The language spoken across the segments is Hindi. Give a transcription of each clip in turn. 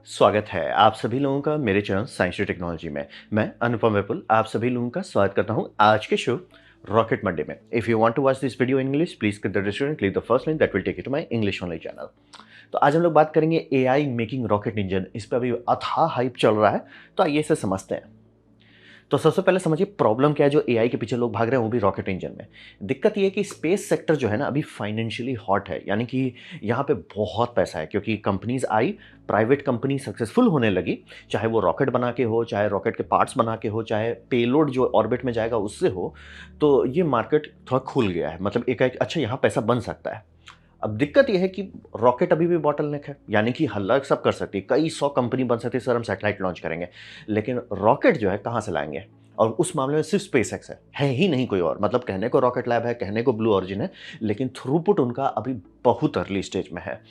स्वागत है आप सभी लोगों का मेरे चैनल साइंस टेक्नोलॉजी में। मैं अनुपम विपुल आप सभी लोगों का स्वागत करता हूं आज के शो रॉकेट मंडे में। If you want to watch this video in English please click the description, click the first link that will take you to my English only channel. तो आज हम लोग बात करेंगे एआई मेकिंग रॉकेट इंजन। इस पर अभी अथाह हाइप चल रहा है, तो आइए इसे समझते हैं। तो सबसे पहले समझिए प्रॉब्लम क्या है जो एआई के पीछे लोग भाग रहे हैं, वो भी रॉकेट इंजन में। दिक्कत ये है कि स्पेस सेक्टर जो है ना अभी फाइनेंशियली हॉट है, यानी कि यहाँ पे बहुत पैसा है क्योंकि कंपनीज आई, प्राइवेट कंपनी सक्सेसफुल होने लगी, चाहे वो रॉकेट बना के हो, चाहे रॉकेट के पार्ट्स बना के हो, चाहे पेलोड जो ऑर्बिट में जाएगा उससे हो। तो ये मार्केट थोड़ा खुल गया है, मतलब एक अच्छा यहाँ पैसा बन सकता है। अब दिक्कत यह है कि रॉकेट अभी भी बॉटलनेक है, यानी कि हल्ला सब कर सकती है, कई सौ कंपनी बन सकती है, सर हम सैटेलाइट लॉन्च करेंगे, लेकिन रॉकेट जो है कहाँ से लाएंगे? और उस मामले में सिर्फ स्पेस एक्स है ही नहीं कोई और। मतलब कहने को रॉकेट लैब है, कहने को ब्लू ऑरिजिन है, लेकिन थ्रूपुट उनका अभी बहुत अर्ली स्टेज में है।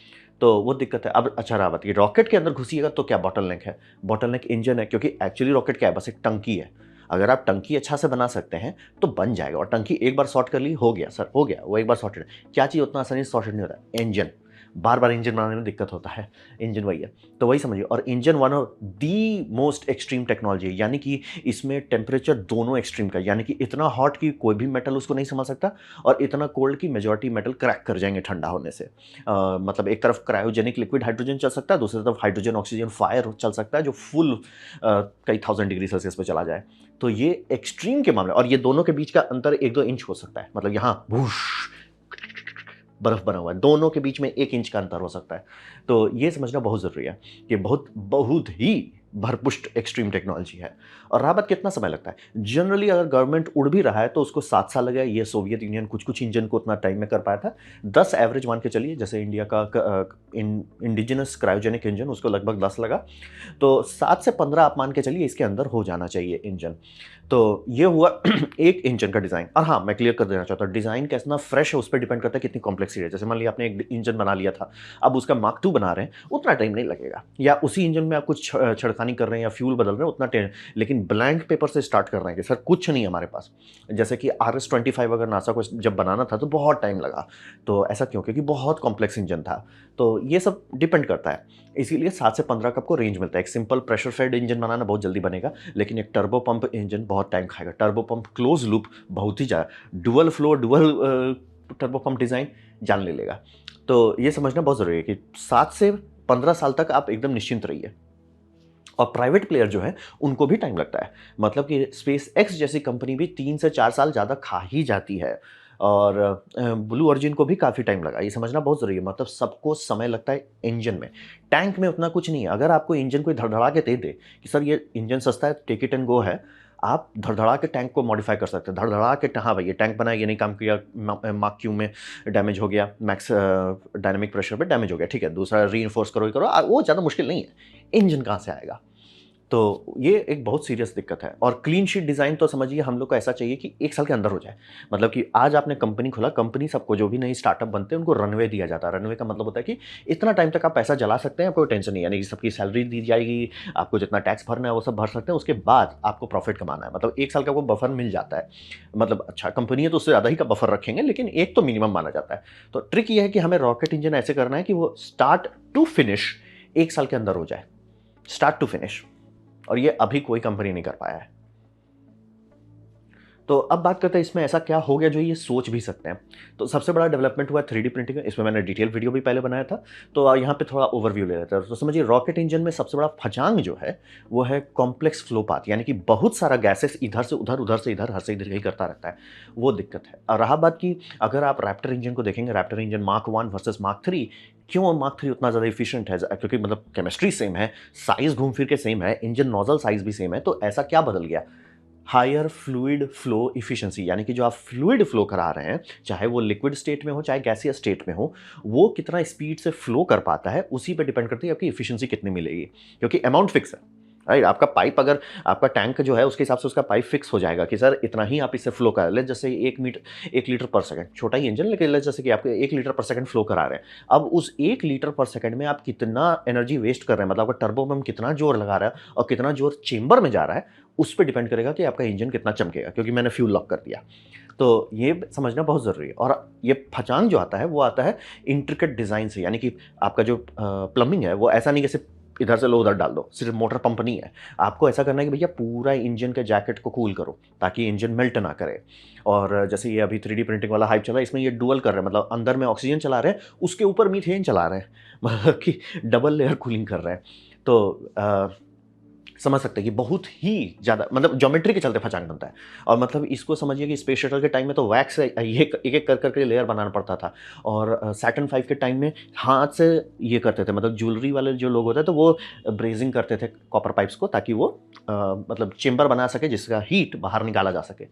तो वो दिक्कत है। अब अच्छा रहा बताइए, रॉकेट के अंदर घुसिएगा तो क्या बॉटलनेक है? बॉटलनेक इंजन है, क्योंकि एक्चुअली रॉकेट क्या है, बस एक टंकी है। अगर आप टंकी अच्छा से बना सकते हैं तो बन जाएगा, और टंकी एक बार शॉर्ट कर ली, हो गया सर, हो गया, वो एक बार सॉर्टेड। क्या चीज़ उतना आसानी से सॉर्टेड नहीं होता? इंजन। बार बार इंजन बनाने में दिक्कत होता है, इंजन वही है। तो वही समझिए, और engine one of the most extreme technology है, यानी कि इसमें टेम्परेचर दोनों एक्सट्रीम का, यानी कि इतना हॉट कि कोई भी मेटल उसको नहीं समझ सकता, और इतना कोल्ड कि मेजॉरिटी मेटल क्रैक कर जाएंगे ठंडा होने से। मतलब एक तरफ क्रायोजेनिक लिक्विड हाइड्रोजन चल सकता है, दूसरी तरफ हाइड्रोजन ऑक्सीजन फायर चल सकता है जो फुल कई 1000 डिग्री सेल्सियस पे चला जाए। तो ये एक्सट्रीम के मामले, और ये दोनों के बीच का अंतर 1-2 इंच हो सकता है, मतलब यहाँ भूश बर्फ बना हुआ है, दोनों के बीच में 1 इंच का अंतर हो सकता है। तो ये समझना बहुत जरूरी है कि बहुत बहुत ही भरपुष्ट एक्सट्रीम टेक्नोलॉजी है। और रहा बात कितना समय लगता है, जनरली अगर गवर्नमेंट उड़ भी रहा है तो उसको 7 साल लगे। ये सोवियत यूनियन कुछ कुछ इंजन को उतना टाइम में कर पाया था। 10 एवरेज मान के चलिए, जैसे इंडिया का इंडिजिनस क्रायोजेनिक इंजन, उसको लगभग 10 लगा। तो 7 से 15 आप मान के चलिए इसके अंदर हो जाना चाहिए इंजन। तो ये हुआ एक इंजन का डिज़ाइन। और हाँ, मैं क्लियर कर देना चाहता हूँ, डिज़ाइन कितना फ्रेश है उस पर डिपेंड करता है कितनी कॉम्प्लेक्सिटी है। जैसे मान लिया आपने एक इंजन बना लिया था, अब उसका मार्क 2 बना रहे हैं, उतना टाइम नहीं लगेगा। या उसी इंजन में आप कुछ छड़खानी कर रहे हैं या फ्यूल बदल रहे हैं, उतना टाइम। लेकिन ब्लैंक पेपर से स्टार्ट कर रहे हैं कि सर कुछ नहीं हमारे पास। जैसे कि RS-25 अगर नासा को जब बनाना था तो बहुत टाइम लगा। तो ऐसा क्यों? क्योंकि बहुत कॉम्प्लेक्स इंजन था। तो ये सब डिपेंड करता है, इसीलिए 7 से 15 का आपको रेंज मिलता है। एक सिंपल प्रेशर फेड इंजन बनाना बहुत जल्दी बनेगा, लेकिन एक टर्बो पंप इंजन बहुत टाइम खाएगा। टर्बो पंप क्लोज लूप बहुत ही ज़्यादा, dual flow dual turbo pump design जान ले लेगा। तो ये समझना बहुत ज़रूरी है कि 7 से 15 साल तक आप एकदम निश्चिंत रहिए। और प्राइवेट प्लेयर जो है उनको भी टाइम लगता है, मतलब कि स्पेस एक्स जैसी कंपनी भी 3 से 4 साल ज़्यादा खा ही जाती है। और ब्लू ऑरिजिन को भी काफ़ी टाइम लगा, ये समझना बहुत ज़रूरी है। मतलब सबको समय लगता है इंजन में, टैंक में उतना कुछ नहीं है। अगर आपको इंजन कोई धड़धड़ा के दे दे कि सर ये इंजन सस्ता है, टेक इट एंड गो है, आप धड़धड़ा के टैंक को मॉडिफाई कर सकते हैं। धड़धड़ा के हाँ भाई ये टैंक बना, ये नहीं काम किया, मार्क क्यू में डैमेज हो गया, मैक्स डायनेमिक प्रेशर पे डैमेज हो गया, ठीक है, दूसरा री करो, करो, वो ज़्यादा मुश्किल नहीं है। इंजन कहाँ से आएगा? तो ये एक बहुत सीरियस दिक्कत है। और क्लीन शीट डिज़ाइन तो समझिए हम लोग को ऐसा चाहिए कि 1 साल के अंदर हो जाए। मतलब कि आज आपने कंपनी खोला, कंपनी सबको जो भी नई स्टार्टअप बनते हैं उनको रनवे दिया जाता है। रनवे का मतलब होता है कि इतना टाइम तक आप पैसा जला सकते हैं, कोई टेंशन नहीं, यानी कि सबकी सैलरी दी जाएगी, आपको जितना टैक्स भरना है वो सब भर सकते हैं, उसके बाद आपको प्रॉफिट कमाना है। मतलब 1 साल का आपको बफर मिल जाता है। मतलब अच्छा कंपनी है तो उससे ज़्यादा ही का बफर रखेंगे, लेकिन एक तो मिनिमम माना जाता है। तो ट्रिक ये है कि हमें रॉकेट इंजन ऐसे करना है कि वो स्टार्ट टू फिनिश 1 साल के अंदर हो जाए, स्टार्ट टू फिनिश। और ये अभी कोई कंपनी नहीं कर पाया है। तो अब बात करते हैं इसमें ऐसा क्या हो गया जो ये सोच भी सकते हैं। तो सबसे बड़ा डेवलपमेंट हुआ 3D प्रिंटिंग में। इसमें मैंने डिटेल वीडियो भी पहले बनाया था, तो यहाँ पे थोड़ा ओवरव्यू ले लेते हैं। तो समझिए रॉकेट इंजन में सबसे बड़ा फजांग जो है वो है कॉम्प्लेक्स फ्लो पाथ, यानी कि बहुत सारा गैसेस इधर से उधर, उधर से इधर, हर से इधर ही करता रहता है, वो दिक्कत है। और रहा बात की अगर आप रैप्टर इंजन को देखेंगे, Raptor engine mark 1 versus mark 3, क्यों मार्क 3 उतना ज़्यादा इफिशिएंट है? क्योंकि मतलब केमिस्ट्री सेम है, साइज घूम फिर के सेम है, इंजन नोजल साइज भी सेम है। तो ऐसा क्या बदल गया? हायर फ्लूइड फ्लो इफिशिएंसी, यानी कि जो आप फ्लूइड फ्लो करा रहे हैं, चाहे वो लिक्विड स्टेट में हो चाहे गैसियस स्टेट में हो, वो कितना स्पीड से फ्लो कर पाता है, उसी पे डिपेंड करती है आपकी इफिशिएंसी कितनी मिलेगी। क्योंकि अमाउंट फिक्स है, राइट? आपका पाइप, अगर आपका टैंक जो है उसके हिसाब से उसका पाइप फिक्स हो जाएगा कि सर इतना ही आप इससे फ्लो करा ले। जैसे 1 लीटर पर सेकंड, छोटा ही इंजन, लेकिन जैसे कि आपको 1 लीटर पर सेकंड फ्लो करा रहे हैं। अब उस 1 लीटर पर सेकंड में आप कितना एनर्जी वेस्ट कर रहे हैं, मतलब आपका टर्बो में कितना जोर लगा रहा है और कितना जोर चेंबर में जा रहा है, उस पर डिपेंड करेगा कि आपका इंजन कितना चमकेगा, क्योंकि मैंने फ्यूल लॉक कर दिया। तो ये समझना बहुत ज़रूरी है। और ये फचांग जो आता है वो आता है इंट्रिकेट डिज़ाइन से, यानी कि आपका जो प्लम्बिंग है वो ऐसा नहीं जैसे इधर से लो उधर डाल दो, सिर्फ मोटर पंप नहीं है। आपको ऐसा करना है कि भैया पूरा इंजन के जैकेट को कूल करो ताकि इंजन मेल्ट ना करे। और जैसे ये अभी 3D प्रिंटिंग वाला हाइप चला है, इसमें ये डुअल कर रहे हैं, मतलब अंदर में ऑक्सीजन चला रहे हैं, उसके ऊपर मीथेन चला रहे हैं, मतलब कि डबल लेयर कूलिंग कर रहे हैं। तो समझ सकते हैं कि बहुत ही ज़्यादा मतलब ज्योमेट्री के चलते फचांग बनता है। और मतलब इसको समझिए कि स्पेस शटल के टाइम में तो वैक्स से एक एक कर करके लेयर बनाना पड़ता था, और सैटर्न 5 के टाइम में हाथ से ये करते थे, मतलब ज्वेलरी वाले जो लोग होते हैं तो वो ब्रेजिंग करते थे कॉपर पाइप्स को, ताकि वो मतलब चेम्बर बना सके जिसका हीट बाहर निकाला जा सके।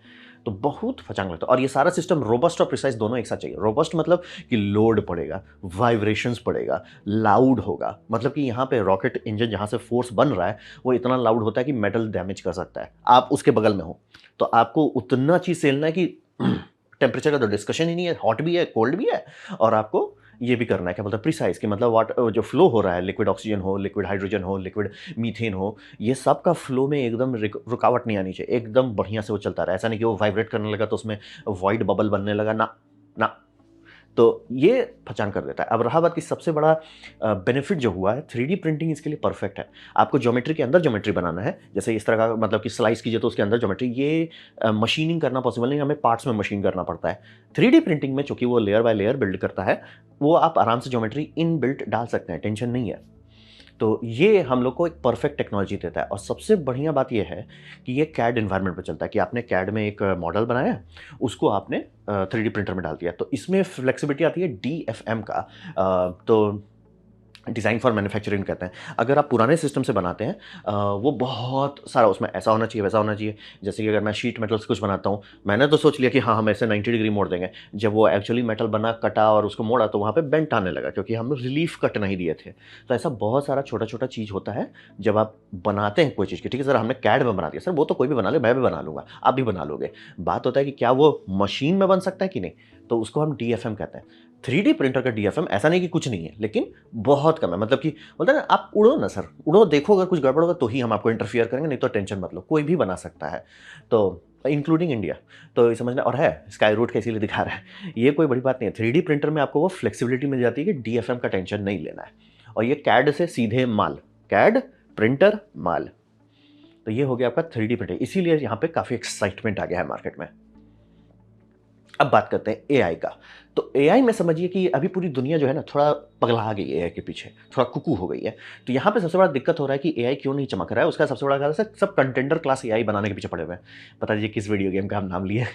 तो बहुत फचांग लगता है, और ये सारा सिस्टम रोबस्ट और प्रिसाइज दोनों एक साथ चाहिए। रोबस्ट मतलब कि लोड पड़ेगा, वाइब्रेशंस पड़ेगा, लाउड होगा, मतलब कि यहाँ पे रॉकेट इंजन जहाँ से फोर्स बन रहा है वो इतना लाउड होता है कि मेटल डैमेज कर सकता है। आप उसके बगल में हो तो आपको उतना चीज़ सेलना है कि टेम्परेचर का तो डिस्कशन ही नहीं है, हॉट भी है कोल्ड भी है, और आपको ये भी करना है, क्या बोलते हैं, प्रिसाइज कि मतलब वाट जो फ्लो हो रहा है, लिक्विड ऑक्सीजन हो, लिक्विड हाइड्रोजन हो, लिक्विड मीथेन हो, ये सब का फ्लो में एकदम रुकावट नहीं आनी चाहिए, एकदम बढ़िया से वो चलता रहा। ऐसा नहीं कि वो वाइब्रेट करने लगा तो उसमें वाइड बबल बनने लगा, ना ना। तो ये पहचान कर देता है। अब रहा बात की सबसे बड़ा बेनिफिट जो हुआ है, 3D प्रिंटिंग इसके लिए परफेक्ट है। आपको ज्योमेट्री के अंदर ज्योमेट्री बनाना है, जैसे इस तरह का मतलब कि स्लाइस कीजिए तो उसके अंदर ज्योमेट्री, ये मशीनिंग करना पॉसिबल नहीं, हमें पार्ट्स में मशीन करना पड़ता है। 3D प्रिंटिंग में चूंकि वो लेयर बाय लेयर बिल्ड करता है, वो आप आराम से ज्योमेट्री इन बिल्ट डाल सकते हैं, टेंशन नहीं है। तो ये हम लोग को एक परफेक्ट टेक्नोलॉजी देता है। और सबसे बढ़िया बात ये है कि ये कैड एनवायरनमेंट पर चलता है, कि आपने कैड में एक मॉडल बनाया, उसको आपने 3D प्रिंटर में डाल दिया, तो इसमें फ्लेक्सिबिलिटी आती है DFM का। तो डिज़ाइन फॉर मैन्युफैक्चरिंग कहते हैं। अगर आप पुराने सिस्टम से बनाते हैं, वो बहुत सारा उसमें ऐसा होना चाहिए वैसा होना चाहिए। जैसे कि अगर मैं शीट मेटल से कुछ बनाता हूँ, मैंने तो सोच लिया कि हाँ हम ऐसे 90 डिग्री मोड़ देंगे, जब वो एक्चुअली मेटल बना कटा और उसको मोड़ा तो वहाँ पे बेंट आने लगा, क्योंकि हम रिलीफ कट नहीं दिए थे। तो ऐसा बहुत सारा छोटा छोटा चीज़ होता है जब आप बनाते हैं कोई चीज़ की। ठीक है सर, हमने कैड में बना दिया, सर वो तो कोई भी बना ले, मैं भी बना लूँगा, आप भी बना लोगे। बात होता है कि क्या वो मशीन में बन सकता है कि नहीं, तो उसको हम DFM कहते हैं। 3D प्रिंटर का DFM ऐसा नहीं कि कुछ नहीं है, लेकिन बहुत कम है। मतलब कि बोलते हैं ना, आप उड़ो ना सर, उड़ो, देखो अगर कुछ गड़बड़ होगा तो ही हम आपको इंटरफियर करेंगे, नहीं तो टेंशन मत लो, कोई भी बना सकता है, तो इंक्लूडिंग इंडिया। तो ये समझना, और है स्काई रूट का इसीलिए दिखा रहा है, ये कोई बड़ी बात नहीं है। 3D प्रिंटर में आपको वो फ्लेक्सिबिलिटी मिल जाती है कि DFM का टेंशन नहीं लेना है, और ये कैड से सीधे माल, कैड प्रिंटर माल। तो ये हो गया आपका 3D प्रिंटर, इसीलिए यहाँ पे काफ़ी एक्साइटमेंट आ गया है मार्केट में। अब बात करते हैं AI का। तो AI में समझिए कि अभी पूरी दुनिया जो है ना, थोड़ा पगला गई है AI के पीछे, थोड़ा कुकू हो गई है। तो यहाँ पे सबसे बड़ा दिक्कत हो रहा है कि AI क्यों नहीं चमक रहा है, उसका सबसे बड़ा कारण है सब कंटेंडर क्लास AI बनाने के पीछे पड़े हुए हैं। पता नहीं किस वीडियो गेम का हम नाम लिए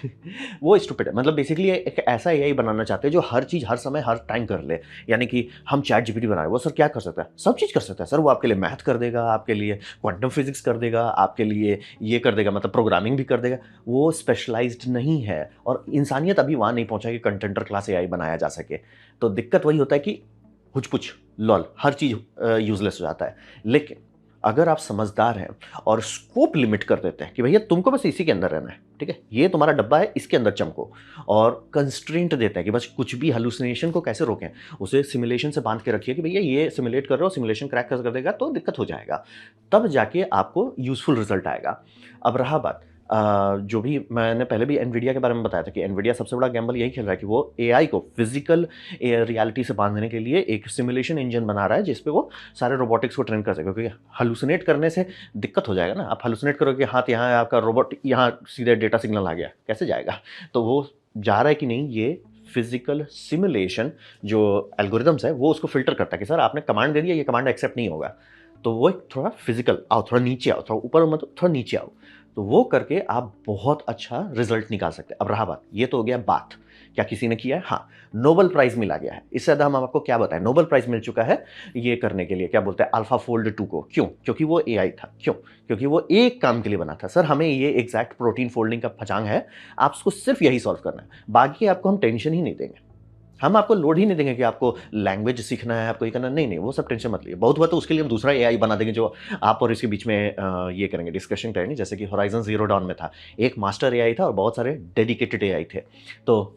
वो स्टूपिड है। मतलब बेसिकली एक ऐसा AI बनाना चाहते हैं जो हर चीज़ हर समय हर टाइम कर ले। यानी कि हम ChatGPT बना रहे हैं, वो सर क्या कर सकता है, सब चीज़ कर सकता है सर। वो आपके लिए मैथ कर देगा, आपके लिए क्वांटम फिजिक्स कर देगा, आपके लिए ये कर देगा, मतलब प्रोग्रामिंग भी कर देगा। वो स्पेशलाइज्ड नहीं है, और इंसानियत अभी वहाँ नहीं पहुँचा कि कंटेंडर क्लास AI बनाया जा सके। तो दिक्कत वही होता है कि हुच-पुच, लॉल, हर चीज़ यूज़लेस हो जाता है। लेकिन अगर आप समझदार हैं और स्कोप लिमिट कर देते हैं कि भैया तुमको बस इसी के अंदर रहना है, ठीक है, ये तुम्हारा डब्बा है, इसके अंदर चमको, और कंस्ट्रेंट देते हैं कि बस कुछ भी हैलुसिनेशन को कैसे रोकें, उसे सिमुलेशन से बांध के रखिए कि भैया ये सिमुलेट कर रहे हो, सिमुलेशन क्रैक कर देगा तो दिक्कत हो जाएगा, तब जाके आपको यूज़फुल रिजल्ट आएगा। अब रहा बात, जो भी मैंने पहले भी एनवीडिया के बारे में बताया था कि एनवीडिया सबसे बड़ा गैम्बल यही खेल रहा है कि वो AI को फिजिकल रियलिटी से बांधने के लिए एक सिमुलेशन इंजन बना रहा है, जिसपे वो सारे रोबोटिक्स को ट्रेन कर सके। क्योंकि हलुसिनेट करने से दिक्कत हो जाएगा ना, आप हलुसिनेट करोगे हाथ यहाँ है आपका, रोबोट यहाँ सीधे डेटा सिग्नल आ गया, कैसे जाएगा। तो वो जा रहा है कि नहीं, ये फिजिकल सिमुलेशन जो एल्गोरिदम्स है वो उसको फिल्टर करता है कि सर आपने कमांड दे दिया, ये कमांड एक्सेप्ट नहीं होगा, तो वो एक थोड़ा फिजिकल आओ, थोड़ा नीचे आओ, थोड़ा ऊपर मतलब थोड़ा नीचे आओ, तो वो करके आप बहुत अच्छा रिजल्ट निकाल सकते हैं। अब रहा बात, ये तो हो गया बात, क्या किसी ने किया है, हाँ, नोबेल प्राइज मिला गया है। इससे ज़्यादा हम आपको क्या बताएं, नोबेल प्राइज मिल चुका है ये करने के लिए, क्या बोलते हैं, अल्फा फोल्ड 2 को। क्यों? क्योंकि वो AI था। क्यों? क्योंकि वो एक काम के लिए बना था, सर हमें ये एग्जैक्ट प्रोटीन फोल्डिंग का फचांग है, आप उसको सिर्फ यही सॉल्व करना है, बाकी आपको हम टेंशन ही नहीं देंगे, हम आपको लोड ही नहीं देंगे कि आपको लैंग्वेज सीखना है, आपको ये करना, नहीं नहीं, वो सब टेंशन मत लीजिए। बहुत हुआ तो उसके लिए हम दूसरा AI बना देंगे जो आप और इसके बीच में ये करेंगे, डिस्कशन करेंगे, जैसे कि होराइजन जीरो डॉन में था, एक मास्टर AI था और बहुत सारे डेडिकेटेड AI थे। तो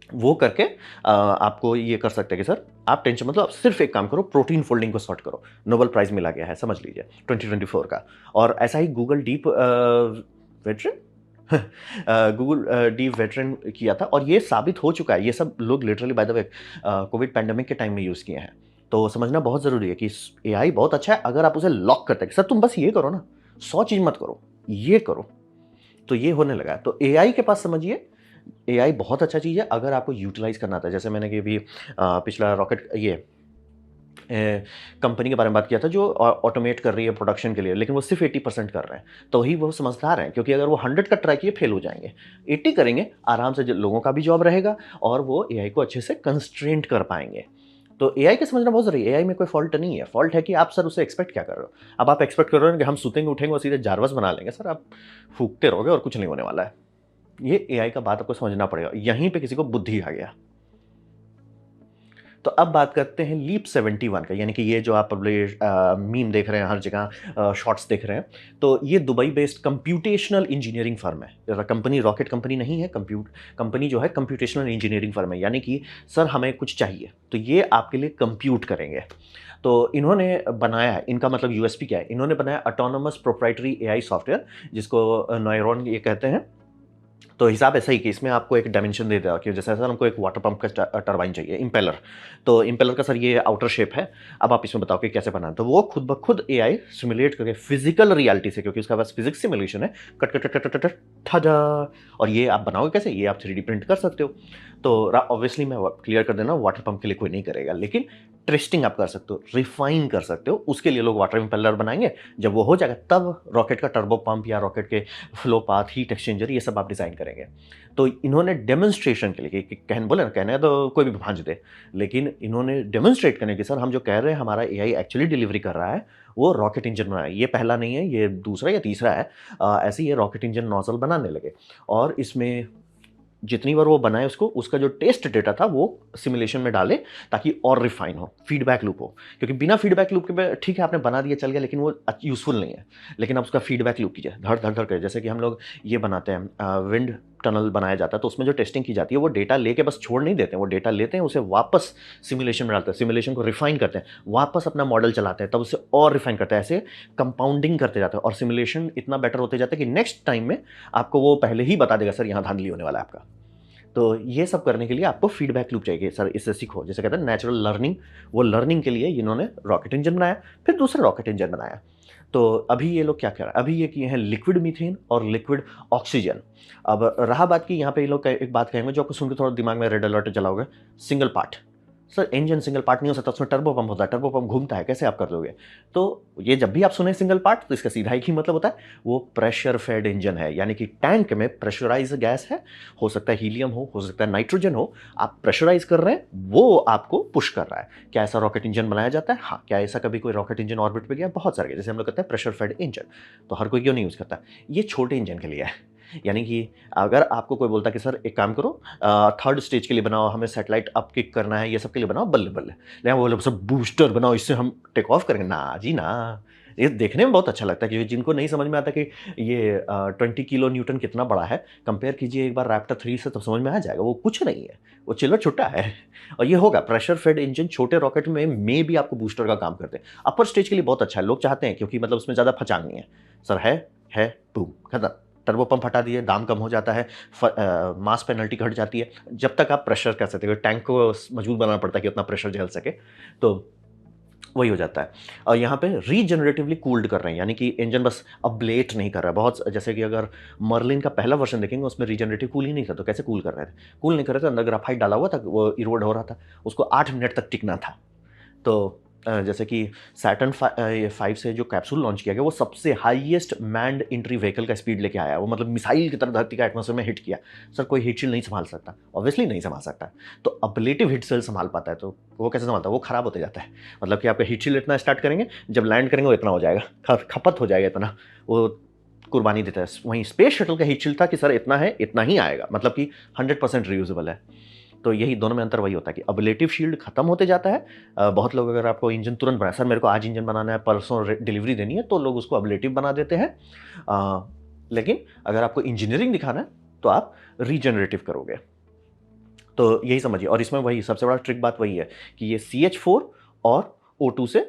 वो करके आपको ये कर सकते हैं कि सर आप टेंशन मतलब, आप सिर्फ एक काम करो, प्रोटीन फोल्डिंग को सॉर्ट करो। नोबेल प्राइज मिला गया है, समझ लीजिए 2024 का। और ऐसा ही गूगल डीप वेटरन गूगल डीप वेटरन किया था, और ये साबित हो चुका है, ये सब लोग literally by the way Covid pandemic के टाइम में यूज़ किए हैं। तो समझना बहुत ज़रूरी है कि एआई बहुत अच्छा है अगर आप उसे लॉक करते हैं कि सर तुम बस ये करो ना, 100 चीज़ मत करो, ये करो, तो ये होने लगा है। तो एआई के पास समझिए, एआई बहुत अच्छा चीज़ है अगर आपको यूटिलाइज़ करना आता है। जैसे मैंने कि अभी पिछला रॉकेट ये कंपनी के बारे में बात किया था जो ऑटोमेट कर रही है प्रोडक्शन के लिए, लेकिन वो सिर्फ 80% कर रहे हैं, तो ही वो समझदार हैं, क्योंकि अगर वो 100 का ट्राई किए फेल हो जाएंगे। 80 करेंगे आराम से, लोगों का भी जॉब रहेगा और वो एआई को अच्छे से कंस्ट्रेंट कर पाएंगे। तो एआई को समझना बहुत जरूरी है। एआई में कोई फॉल्ट नहीं है, फॉल्ट है कि आप सर उससे एक्सपेक्ट क्या कर रहे हो। अब आप एक्सपेक्ट कर रहे हो कि हम सुतेंगे उठेंगे और सीधे जारवस बना लेंगे, सर आप फूकते रहोगे और कुछ नहीं होने वाला है। ये एआई का बात आपको समझना पड़ेगा, यहीं पे किसी को बुद्धि आ गया। तो अब बात करते हैं लीप 71 का, यानी कि ये जो आप मीम देख रहे हैं हर जगह, शॉर्ट्स देख रहे हैं, तो ये Dubai based computational engineering firm है। कंपनी रॉकेट कंपनी नहीं है, कंपनी जो है कंप्यूटेशनल इंजीनियरिंग फर्म है, यानी कि सर हमें कुछ चाहिए तो ये आपके लिए कंप्यूट करेंगे। तो इन्होंने बनाया है, इनका मतलब यूएसपी क्या है, इन्होंने बनाया ऑटोनोमस प्रोप्राइटरी एआई सॉफ्टवेयर, जिसको नॉयरॉन ये कहते हैं। तो हिसाब ऐसा ही कि इसमें आपको एक डायमेंशन दे देगा कि जैसे सर हमको एक वाटर पंप का टरबाइन चाहिए, इंपेलर, तो इंपेलर का सर ये आउटर शेप है, अब आप इसमें बताओ कि कैसे बनाना है। तो वो खुद ब खुद एआई सिमुलेट करके फिजिकल रियलिटी से, क्योंकि उसका पास फिजिक्स सिमुलेशन है, cut cut cut cut cut ठा, और ये आप बनाओगे कैसे, ये आप 3D प्रिंट कर सकते हो। तो ऑब्वियसली मैं क्लियर कर देना, वाटर पंप के लिए कोई नहीं करेगा, लेकिन ट्विस्टिंग आप कर सकते हो, रिफाइन कर सकते हो, उसके लिए लोग वाटर इंपेलर बनाएंगे। जब वो हो जाएगा तब रॉकेट का टर्बो पंप या रॉकेट के फ्लो पाथ, हीट एक्सचेंजर, ये सब आप डिज़ाइन करेंगे। तो इन्होंने डेमोन्स्ट्रेशन के लिए, कहने बोले ना, कहने तो कोई भी भांज दे, लेकिन इन्होंने डेमोन्स्ट्रेट करने की, सर हम जो कह रहे हैं हमारा एआई एक्चुअली डिलीवरी कर रहा है, वो रॉकेट इंजन बना है। ये पहला नहीं है, ये दूसरा या तीसरा है। ऐसे ये रॉकेट इंजन नोजल बनाने लगे, और इसमें जितनी बार वो बनाए उसको, उसका जो टेस्ट डेटा था वो सिमुलेशन में डाले, ताकि और रिफाइन हो, फीडबैक लूप हो। क्योंकि बिना फीडबैक लूप के ठीक है आपने बना दिया चल गया, लेकिन वो यूजफुल नहीं है। लेकिन आप उसका फीडबैक लूप कीजिए, धड़ धड़ धड़ कर, जैसे कि हम लोग ये बनाते हैं, विंड टनल बनाया जाता है, तो उसमें जो टेस्टिंग की जाती है वो डेटा लेके बस छोड़ नहीं देते हैं, वो डेटा लेते हैं, उसे वापस सिमुलेशन में डालते हैं, सिमुलेशन को रिफाइन करते हैं, वापस अपना मॉडल चलाते हैं, तब उसे और रिफाइन करते हैं, ऐसे कंपाउंडिंग करते जाते हैं, और सिमुलेशन इतना बेटर होते जाता है कि नेक्स्ट टाइम में आपको वो पहले ही बता देगा सर यहाँ धांधली होने वाला है आपका। तो ये सब करने के लिए आपको फीडबैक लूप चाहिए, सर इससे सीखो, जैसे कहते हैं नेचुरल लर्निंग। वो लर्निंग के लिए इन्होंने रॉकेट इंजन बनाया, फिर दूसरा रॉकेट इंजन बनाया। तो अभी ये लोग क्या कर रहे हैं, अभी ये किए हैं लिक्विड मीथेन और लिक्विड ऑक्सीजन। अब रहा बात की, यहाँ पे ये लोग एक बात कहेंगे जो आपको सुन के थोड़ा दिमाग में रेड अलर्ट जलाओगे, single part. Sir engine single part नहीं हो सकता, उसमें टर्बो पंप होता है, टर्बो पंप घूमता है, कैसे आप कर दोगे। तो ये जब भी आप सुने सिंगल पार्ट, तो इसका सीधा एक ही मतलब होता है, वो प्रेशर फेड इंजन है, यानी कि टैंक में प्रेशराइज गैस है, हो सकता है हीलियम हो सकता है नाइट्रोजन हो, आप प्रेशराइज कर रहे हैं, वो आपको पुश कर रहा है। क्या ऐसा रॉकेट इंजन बनाया जाता है? हाँ। क्या ऐसा कभी कोई रॉकेट इंजन ऑर्बिट पे गया? बहुत सारे, जैसे हम लोग कहते हैं प्रेशर फेड इंजन, तो हर कोई क्यों नहीं यूज करता। ये छोटे इंजन के लिए है, यानी कि अगर आपको कोई बोलता कि सर एक काम करो, थर्ड स्टेज के लिए बनाओ, हमें सैटेलाइट अप किक करना है, ये सब के लिए बनाओ, बल्ले बल्ले, लेकिन वो लोग सब बूस्टर बनाओ, इससे हम टेक ऑफ करेंगे ना जी ना। ये देखने में बहुत अच्छा लगता है, क्योंकि जिनको नहीं समझ में आता कि ये 20 किलो न्यूटन कितना बड़ा है, कंपेयर कीजिए एक बार रैप्टर 3 से, तो समझ में आ जाएगा वो कुछ नहीं है, वो चिल्लर छुट्टा है। और ये होगा प्रेशर फेड इंजन, छोटे रॉकेट में भी आपको बूस्टर का काम करते हैं। अपर स्टेज के लिए बहुत अच्छा है, लोग चाहते हैं, क्योंकि मतलब उसमें ज़्यादा फचांग नहीं है। सर है बूम खत्म, टर्बो पंप हटा दिए, दाम कम हो जाता है, मास पेनल्टी घट जाती है। जब तक आप प्रेशर कर सकते हो, टैंक को मजबूत बनाना पड़ता है कि उतना प्रेशर झेल सके, तो वही हो जाता है। और यहाँ पे रीजनरेटिवली कूल्ड कर रहे हैं, यानी कि इंजन बस अब्लेट नहीं कर रहा है। बहुत जैसे कि अगर मर्लिन का पहला वर्जन देखेंगे, उसमें रीजनरेटिव कूल ही नहीं था, तो कैसे कूल कर रहे थे? कूल नहीं कर रहे थे, अंदर ग्राफाइट डाला हुआ था, वो इरोड हो रहा था, उसको 8 मिनट तक टिकना था। तो जैसे कि सैटर्न 5 से जो कैप्सूल लॉन्च किया गया, वो सबसे हाईएस्ट मैन्ड एंट्री व्हीकल का स्पीड लेके आया, वो मतलब मिसाइल की तरह धरती का एटमॉस्फेयर में हिट किया। सर कोई हीट शील्ड नहीं संभाल सकता, ऑब्वियसली नहीं संभाल सकता, तो अबलेटिव हीट सेल संभाल पाता है, तो वो कैसे संभालता है? वो खराब होते जाता है। मतलब कि आपका हीट शील्ड इतना स्टार्ट करेंगे, जब लैंड करेंगे वो इतना हो जाएगा, खपत हो जाएगा इतना, वो कुर्बानी देता है। वहीं स्पेस शटल का हीट शील्ड था कि सर इतना है, इतना ही आएगा, मतलब कि 100% रीयूजेबल है। तो यही दोनों में अंतर वही होता है कि अबलेटिव शील्ड खत्म होते जाता है। बहुत लोग, अगर आपको इंजन तुरंत बनाए, सर मेरे को आज इंजन बनाना है, परसों डिलीवरी देनी है, तो लोग उसको अबलेटिव बना देते हैं। लेकिन अगर आपको इंजीनियरिंग दिखाना है, तो आप रीजनरेटिव करोगे। तो यही समझिए, और इसमें वही सबसे बड़ा ट्रिक बात वही है कि ये CH4 और O2 से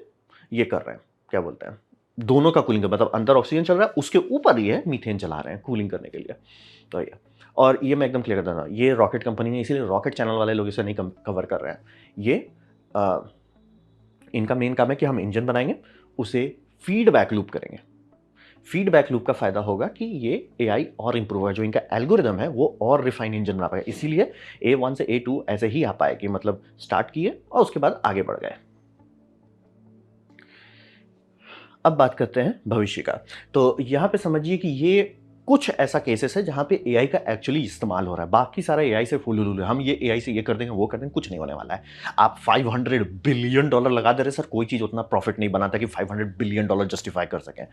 ये कर रहे हैं, क्या बोलते हैं, दोनों का कूलिंग, मतलब अंदर ऑक्सीजन चल रहा है, उसके ऊपर ये मीथेन चला रहे हैं कूलिंग करने के लिए। तो ये, और ये मैं एकदम क्लियर कर देता, ये रॉकेट कंपनी ने, इसीलिए रॉकेट चैनल वाले लोग इसे नहीं कवर कर रहे हैं। ये इनका मेन काम है कि हम इंजन बनाएंगे, उसे फीडबैक लूप करेंगे। फीडबैक लूप का फायदा होगा कि ये एआई और इंप्रूव होगा, जो इनका एल्गोरिदम है वो और रिफाइन इंजन बना पाएगा। इसीलिए A1 से A2 ऐसे ही आ पाए कि मतलब स्टार्ट किए और उसके बाद आगे बढ़ गए। अब बात करते हैं भविष्य का। तो यहां पे समझिए कि ये कुछ ऐसा केसेस है जहां पे एआई का एक्चुअली इस्तेमाल हो रहा है। बाकी सारा एआई से फुल है, हम ये एआई से ये कर देंगे वो कर देंगे, कुछ नहीं होने वाला है। आप $500 बिलियन लगा दे रहे सर, कोई चीज उतना प्रॉफिट नहीं बनाता कि $500 बिलियन जस्टिफाई कर सकें।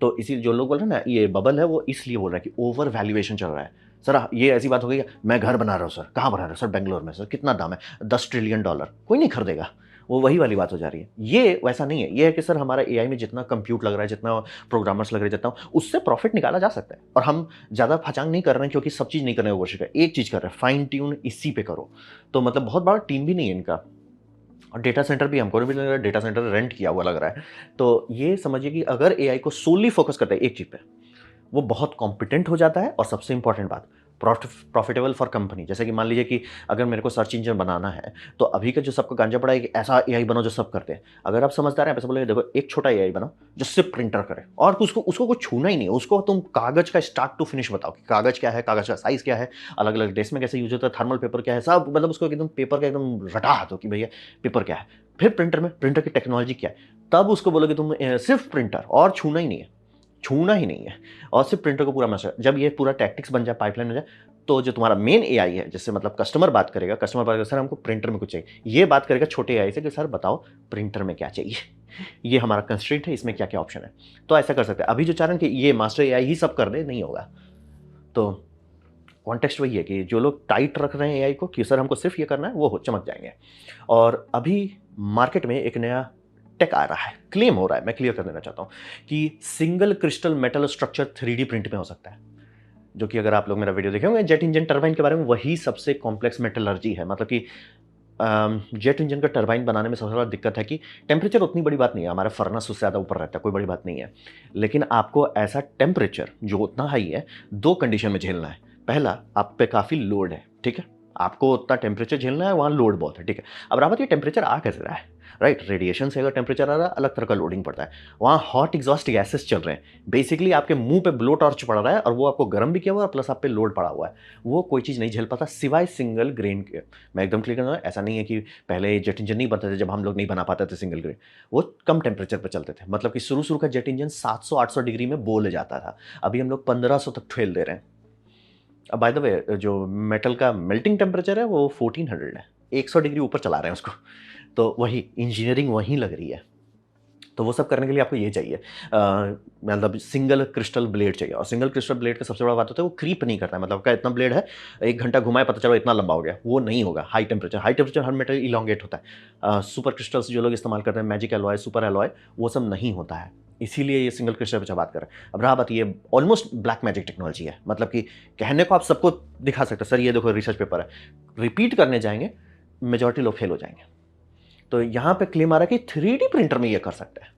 तो इसी जो लोग बोल रहे हैं ना ये बबल है, वो इसलिए बोल रहे हैं कि ओवर वैल्यूएशन चल रहा है। सर ये ऐसी बात हो गई, मैं घर बना रहा हूँ सर, कहाँ बना रहा हूँ सर, बेंगलोर में सर, कितना दाम है, $10 ट्रिलियन, कोई नहीं खरीदेगा। वो वही वाली बात हो जा रही है। ये वैसा नहीं है, ये है कि सर हमारा एआई में जितना कंप्यूट लग रहा है, जितना प्रोग्रामर्स लग रहे हैं, जितना उससे प्रॉफिट निकाला जा सकता है। और हम ज़्यादा फचांग नहीं कर रहे हैं, क्योंकि सब चीज़ नहीं करने की कोशिश कर, एक चीज़ कर रहे हैं, फाइन ट्यून इसी पे करो। तो मतलब बहुत बड़ा टीम भी नहीं है इनका, और डेटा सेंटर भी हमको भी लग रहा है, डेटा सेंटर रेंट किया हुआ लग रहा है। तो ये समझिए कि अगर एआई को सोली फोकस करते हैं एक चीज़ पे, वो बहुत कॉम्पिटेंट हो जाता है। और सबसे इंपॉर्टेंट बात, प्रॉफिटेबल फॉर कंपनी। जैसे कि मान लीजिए कि अगर मेरे को सर्च इंजन बनाना है, तो अभी का जो सबको गांजा पड़ा है कि ऐसा एआई बनाओ जो सब करते हैं। अगर आप समझदार हैं, ऐसा बोले देखो एक छोटा एआई बनाओ जो सिर्फ प्रिंटर करे, और उसको उसको कुछ छूना ही नहीं है, उसको तुम कागज का स्टार्ट टू फिनिश बताओ कि कागज क्या है, कागज का साइज क्या है, अलग अलग देश में कैसे यूज होता है, थर्मल पेपर क्या है, सब मतलब उसको एकदम पेपर का एकदम रटा दो कि भैया पेपर क्या है। फिर प्रिंटर में प्रिंटर की टेक्नोलॉजी क्या है, तब उसको बोलोगे तुम सिर्फ प्रिंटर, और छूना ही नहीं है, छूना ही नहीं है, और सिर्फ प्रिंटर को पूरा मास्टर। जब ये पूरा टैक्टिक्स बन जाए, पाइपलाइन हो जाए, तो जो तुम्हारा मेन एआई है, जिससे मतलब कस्टमर बात करेगा, कस्टमर बात करेगा सर हमको प्रिंटर में कुछ चाहिए, ये बात करेगा छोटे एआई से कि सर बताओ प्रिंटर में क्या चाहिए, ये हमारा कंस्ट्रेंट है, इसमें क्या क्या ऑप्शन है। तो ऐसा कर सकते हैं। अभी जो चाह रहे हैं कि ये मास्टर एआई ही सब कर दे, नहीं होगा। तो कॉन्टेक्स्ट वही है कि जो लोग टाइट रख रहे हैं एआई को कि सर हमको सिर्फ ये करना है, वो चमक जाएंगे। और अभी मार्केट में एक नया टेक आ रहा है, क्लेम हो रहा है, मैं क्लियर कर देना चाहता हूं कि single crystal metal structure 3D print में हो सकता है। जो कि अगर आप लोग मेरा वीडियो देखे होंगे जेट इंजन टरबाइन के बारे में, वही सबसे कॉम्प्लेक्स मेटलर्जी है। मतलब कि जेट इंजन का टरबाइन बनाने में सबसे बड़ा दिक्कत है कि टेम्परेचर उतनी बड़ी बात नहीं है, हमारा फर्नेस उससे ज़्यादा ऊपर रहता है, कोई बड़ी बात नहीं है। लेकिन आपको ऐसा टेम्परेचर जो उतना हाई है, दो कंडीशन में झेलना है। पहला, आप पे काफ़ी लोड है, ठीक है, आपको उतना टेम्परेचर झेलना है, वहाँ लोड बहुत है, ठीक है। अब रहा बात ये टेम्परेचर आ कैसे रहा है, राइट, रेडिएशन से अगर टेम्परेचर आ रहा है, अलग तरह का लोडिंग पड़ता है। वहाँ हॉट एग्जॉस्ट गैसेस चल रहे हैं, बेसिकली आपके मुंह पे ब्लो टॉर्च पड़ रहा है, और वो आपको गर्म भी किया हुआ है, प्लस आप पे लोड पड़ा हुआ है। वो कोई चीज़ नहीं झेल पाता सिवाय सिंगल ग्रेन के। मैं एकदम क्लियर करना, ऐसा नहीं है कि पहले जेट इंजन नहीं बनते थे, जब हम लोग नहीं बना पाते थे सिंगल ग्रेन, वो कम टेम्परेचर पर चलते थे। मतलब कि शुरू का जेट इंजन 700-800 डिग्री में बोल जाता था, अभी हम लोग 1500 तक ठेल दे रहे हैं। अब बाय द वे जो मेटल का मेल्टिंग टेम्परेचर है वो 1400 है, 100 डिग्री ऊपर चला रहे हैं उसको। तो वही इंजीनियरिंग वहीं लग रही है। तो वो सब करने के लिए आपको ये चाहिए, मतलब सिंगल क्रिस्टल ब्लेड चाहिए। और सिंगल क्रिस्टल ब्लेड का सबसे बड़ा बात होता है वो क्रीप नहीं करता है। मतलब का इतना ब्लेड है, 1 घंटा घुमाए पता चलो इतना लंबा हो गया, वो नहीं होगा। हाई टेम्परेचर हर मेटल इलोंगेट होता है। सुपर क्रिस्टल्स जो लोग इस्तेमाल करते हैं, मैजिक एलॉय, सुपर एलॉय, वो सब नहीं होता है, इसीलिए ये सिंगल क्रिस्टल पे बात कर रहे हैं। अब रहा बात, ये ऑलमोस्ट ब्लैक मैजिक टेक्नोलॉजी है। मतलब कि कहने को आप सबको दिखा सकते हैं, सर ये देखो रिसर्च पेपर है, रिपीट करने जाएंगे मेजॉरिटी लोग फेल हो जाएंगे। तो यहाँ पे क्लेम आ रहा है कि 3D प्रिंटर में ये कर सकते हैं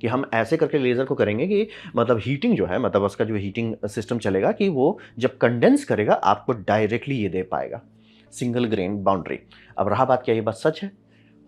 कि हम ऐसे करके लेज़र को करेंगे कि मतलब हीटिंग जो है, मतलब उसका जो हीटिंग सिस्टम चलेगा कि वो जब कंडेंस करेगा आपको डायरेक्टली ये दे पाएगा सिंगल ग्रेन बाउंड्री। अब रहा बात, क्या ये बात सच है?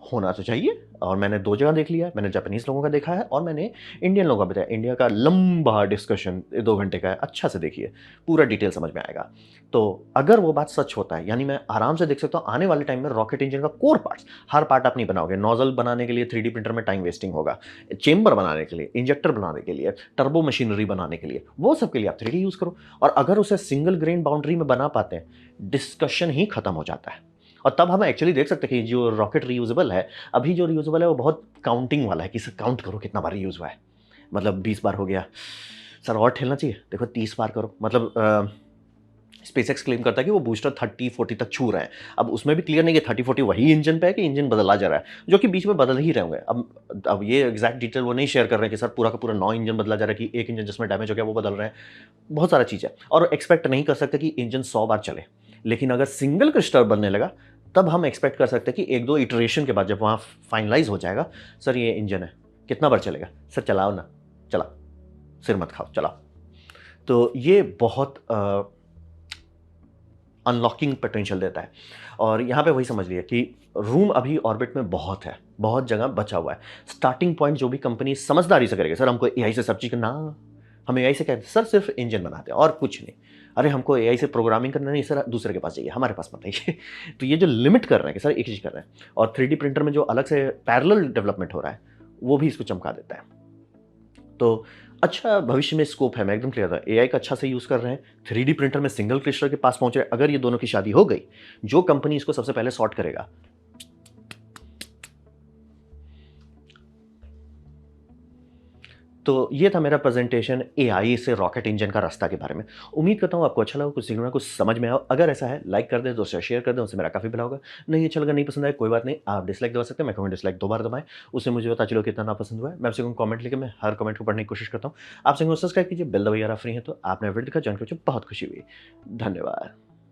होना तो चाहिए। और मैंने 2 जगह देख लिया है, मैंने जापानीज़ लोगों का देखा है और मैंने इंडियन लोगों का बताया। इंडिया का लंबा डिस्कशन 2 घंटे का है, अच्छा से देखिए, पूरा डिटेल समझ में आएगा। तो अगर वो बात सच होता है, यानी मैं आराम से देख सकता हूँ आने वाले टाइम में रॉकेट इंजन का कोर पार्ट्स, हर पार्ट आप नहीं बनाओगे। नोजल बनाने के लिए 3D प्रिंटर में टाइम वेस्टिंग होगा, चेंबर बनाने के लिए, इंजेक्टर बनाने के लिए, टर्बो मशीनरी बनाने के लिए, वो सब के लिए आप 3D यूज़ करो। और अगर उसे सिंगल ग्रेन बाउंड्री में बना पाते हैं, डिस्कशन ही खत्म हो जाता है। और तब हम एक्चुअली देख सकते हैं कि जो रॉकेट रीयूजेबल है, अभी जो रीयूजेबल है वो बहुत काउंटिंग वाला है कि सर काउंट करो कितना बार यूज़ हुआ है। मतलब 20 बार हो गया, सर और ठेलना चाहिए, देखो 30 बार करो। मतलब स्पेसएक्स क्लेम करता है कि वो बूस्टर 30-40 तक छू रहे हैं। अब उसमें भी क्लियर नहीं है 30-40 वही इंजन पे है कि इंजन बदला जा रहा है, जो कि बीच में बदल ही रहे होंगे। अब ये एग्जैक्ट डिटेल वो नहीं शेयर कर रहे हैं कि सर पूरा का पूरा 9 इंजन बदला जा रहा है कि एक इंजन जिसमें डैमेज हो गया वो बदल रहे हैं। बहुत सारा चीज़ है और एक्सपेक्ट नहीं कर सकते कि इंजन 100 बार चले। लेकिन अगर सिंगल क्रिस्टल बनने लगा, तब हम एक्सपेक्ट कर सकते हैं कि 1-2 इटरेशन के बाद जब वहाँ फाइनलाइज हो जाएगा, सर ये इंजन है कितना बार चलेगा, सर चलाओ ना, चला, सिर मत खाओ, चलाओ। तो ये बहुत अनलॉकिंग पोटेंशियल देता है। और यहाँ पे वही समझ लिया कि रूम अभी ऑर्बिट में बहुत है, बहुत जगह बचा हुआ है। स्टार्टिंग पॉइंट जो भी कंपनी समझदारी से करेगी, सर हमको एआई से सब चीज़ करना, हम एआई से कहते हैं सर सिर्फ इंजन बनाते हैं और कुछ नहीं। अरे हमको एआई से प्रोग्रामिंग करना नहीं सर, दूसरे के पास जाइए, हमारे पास मत आइए। तो ये जो लिमिट कर रहे हैं कि सर एक चीज़ कर रहे हैं, और 3D प्रिंटर में जो अलग से पैरेलल डेवलपमेंट हो रहा है वो भी इसको चमका देता है। तो अच्छा भविष्य में स्कोप है, मैं एकदम क्लियर था। एआई का अच्छा से यूज़ कर रहे हैं, 3D प्रिंटर में सिंगल क्रिस्टल के पास पहुंच रहे हैं। अगर ये दोनों की शादी हो गई, जो कंपनी इसको सबसे पहले सॉर्ट करेगा, तो ये था मेरा प्रेजेंटेशन एआई से रॉकेट इंजन का रास्ता के बारे में। उम्मीद करता हूँ आपको अच्छा लगा, कुछ सीखना, कुछ समझ में आया। अगर ऐसा है लाइक कर दें, दोस्तों शेयर कर दें, उससे मेरा काफ़ी भला होगा। नहीं अच्छा लगा, नहीं पसंद आया, कोई बात नहीं, आप डिसलाइक दबा सकते हैं। मैं कहूँगा डिसलाइक 2 बार दबाएं, उससे मुझे पता चलो कितना नापसंद हुआ है। मैं आपसे कहूँ कमेंट लिखे, मैं हर कमेंट को पढ़ने की कोशिश करता हूँ। आपसे कहूँ सब्सक्राइब कीजिए, बेल दबाइए, आप फ्री हैं तो आपने वीडियो देखा, जान कर मुझे बहुत खुशी हुई। धन्यवाद।